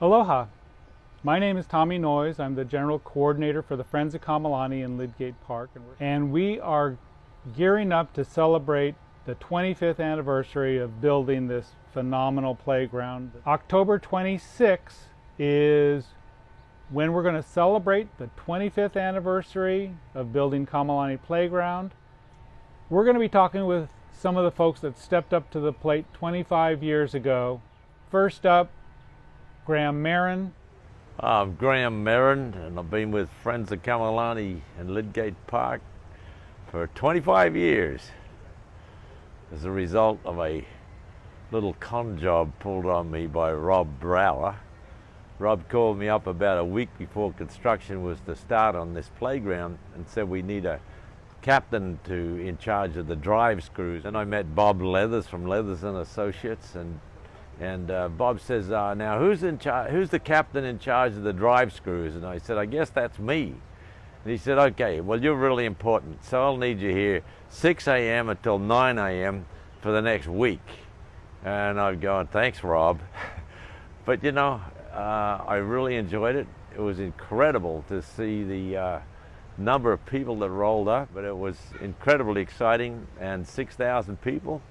Aloha. My name is Tommy Noyes. I'm the General Coordinator for the Friends of Kamalani in Lydgate Park. And we are gearing up to celebrate the 25th anniversary of building this phenomenal playground. October 26th is when we're going to celebrate the 25th anniversary of building Kamalani Playground. We're going to be talking with some of the folks that stepped up to the plate 25 years ago. First up, Marin. I'm Graham Marin, and I've been with Friends of Kamalani in Lydgate Park for 25 years as a result of a little con job pulled on me by Rob Brower. Rob called me up about a week before construction was to start on this playground and said we need a captain in charge of the drive screws. And I met Bob Leathers from Leathers and Associates, and Bob says, now who's the captain in charge of the drive screws? And I said, I guess that's me. And he said, okay, well, you're really important, so I'll need you here 6 a.m. until 9 a.m. for the next week. And I'm going, thanks, Rob. But you know, I really enjoyed it. It was incredible to see the number of people that rolled up, but it was incredibly exciting, and 6,000 people.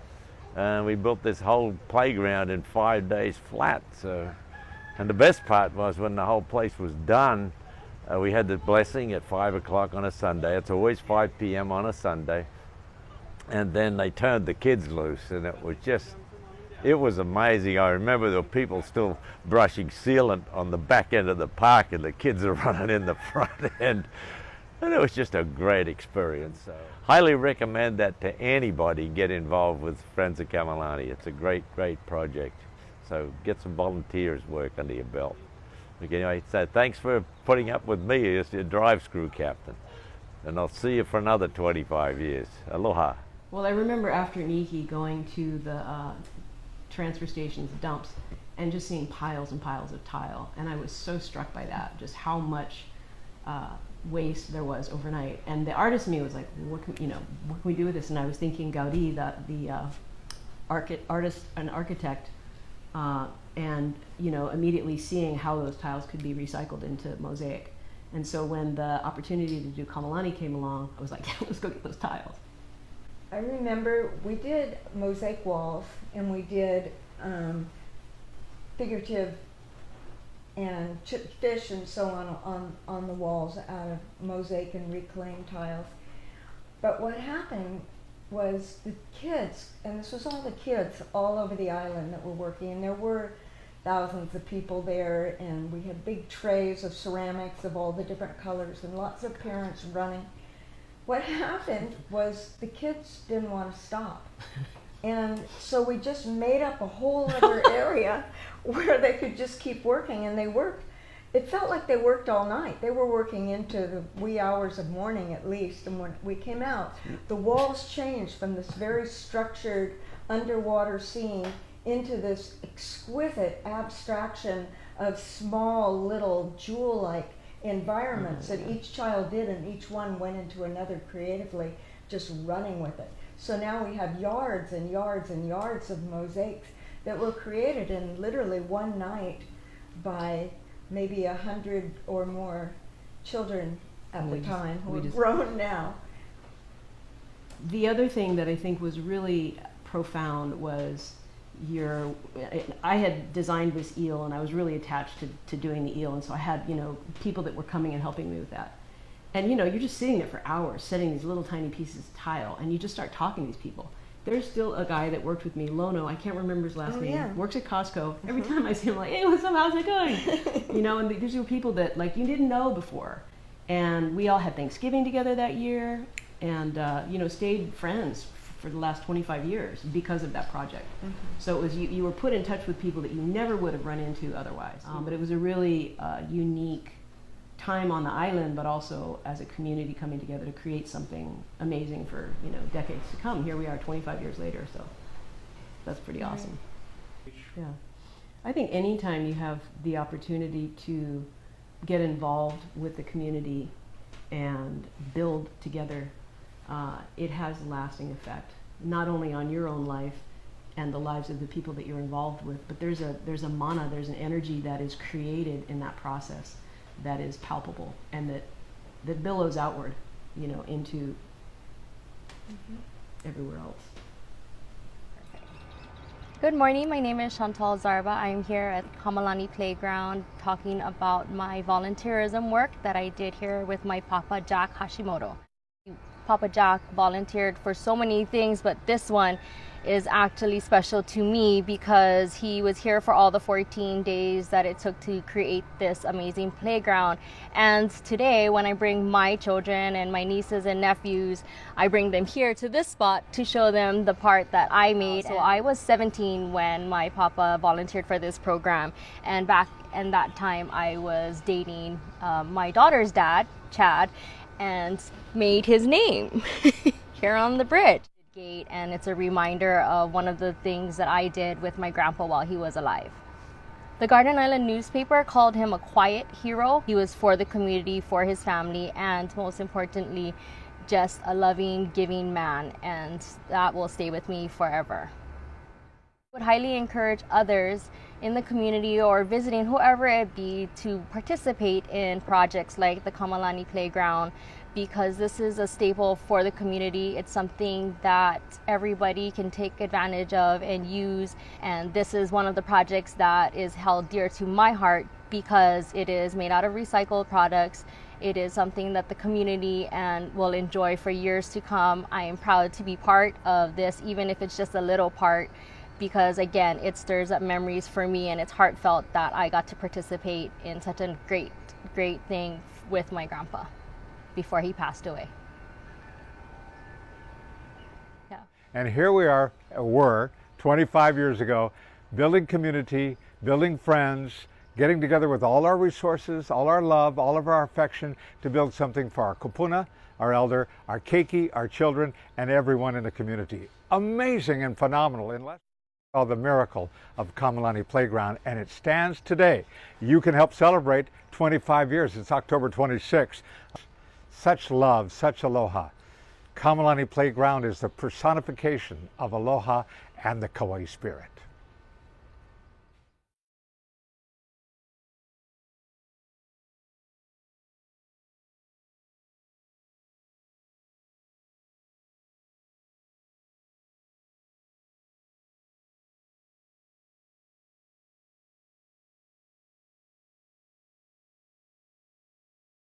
And we built this whole playground in 5 days flat. And the best part was when the whole place was done, we had the blessing at 5 o'clock on a Sunday. It's always 5 p.m. on a Sunday. And then they turned the kids loose, and it was amazing. I remember there were people still brushing sealant on the back end of the park, and the kids are running in the front end. And it was just a great experience. So, highly recommend that to anybody get involved with Friends of Kamalani. It's a great, great project. So get some volunteers work under your belt. Okay, anyway, so thanks for putting up with me as your drive screw captain. And I'll see you for another 25 years. Aloha. Well, I remember after Niki going to the transfer stations, dumps, and just seeing piles and piles of tile. And I was so struck by that, just how much waste there was overnight. And the artist in me was like, what can we do with this? And I was thinking Gaudi, the architect, and immediately seeing how those tiles could be recycled into mosaic. And so when the opportunity to do Kamalani came along, I was like, yeah, let's go get those tiles. I remember we did mosaic walls, and we did figurative and chipped fish and so on the walls out of mosaic and reclaimed tiles. But what happened was the kids, and this was all the kids all over the island that were working, and there were thousands of people there, and we had big trays of ceramics of all the different colors and lots of parents running. What happened was the kids didn't want to stop. And so we just made up a whole other area where they could just keep working, and they worked. It felt like they worked all night. They were working into the wee hours of morning at least, and when we came out, the walls changed from this very structured underwater scene into this exquisite abstraction of small little jewel-like environments that each child did, and each one went into another creatively, just running with it. So now we have yards and yards and yards of mosaics that were created in literally one night by maybe 100 or more children at the time, who are grown now. The other thing that I think was really profound was I had designed this eel, and I was really attached to doing the eel, and so I had people that were coming and helping me with that. And you're just sitting there for hours setting these little tiny pieces of tile, and you just start talking to these people. There's still a guy that worked with me, Lono, I can't remember his last name, yeah. Works at Costco. Every time I see him, like, hey, what's up, how's it going? And these were people that you didn't know before. And we all had Thanksgiving together that year, and stayed friends for the last 25 years because of that project. So it was you were put in touch with people that you never would have run into otherwise. But it was a really unique time on the island, but also as a community coming together to create something amazing for decades to come. Here we are 25 years later, so that's pretty awesome. Yeah, I think anytime you have the opportunity to get involved with the community and build together, it has a lasting effect, not only on your own life and the lives of the people that you're involved with. But there's a mana, there's an energy that is created in that process that is palpable and that billows outward, you know, into everywhere else. Good morning, my name is Chantal Sarva. I'm here at Kamalani Playground talking about my volunteerism work that I did here with my Papa Jack Hashimoto. Papa Jack volunteered for so many things, but this one is actually special to me because he was here for all the 14 days that it took to create this amazing playground. And today, when I bring my children and my nieces and nephews, I bring them here to this spot to show them the part that I made. So I was 17 when my papa volunteered for this program, and back in that time I was dating my daughter's dad, Chad, and made his name here on the bridge. Lydgate, and it's a reminder of one of the things that I did with my grandpa while he was alive. The Garden Island newspaper called him a quiet hero. He was for the community, for his family, and most importantly, just a loving, giving man, and that will stay with me forever. I would highly encourage others in the community or visiting, whoever it be, to participate in projects like the Kamalani Playground, because this is a staple for the community. It's something that everybody can take advantage of and use, and this is one of the projects that is held dear to my heart because it is made out of recycled products. It is something that the community and will enjoy for years to come. I am proud to be part of this, even if it's just a little part, because again, it stirs up memories for me, and it's heartfelt that I got to participate in such a great thing with my grandpa before he passed away. Yeah. And here we were 25 years ago, building community, building friends, getting together with all our resources, all our love, all of our affection to build something for our kupuna, our elder, our keiki, our children, and everyone in the community. Amazing and phenomenal. And let's call the miracle of Kamalani Playground, and it stands today. You can help celebrate 25 years. It's October 26th. Such love, such aloha. Kamalani Playground is the personification of aloha and the Kauai spirit.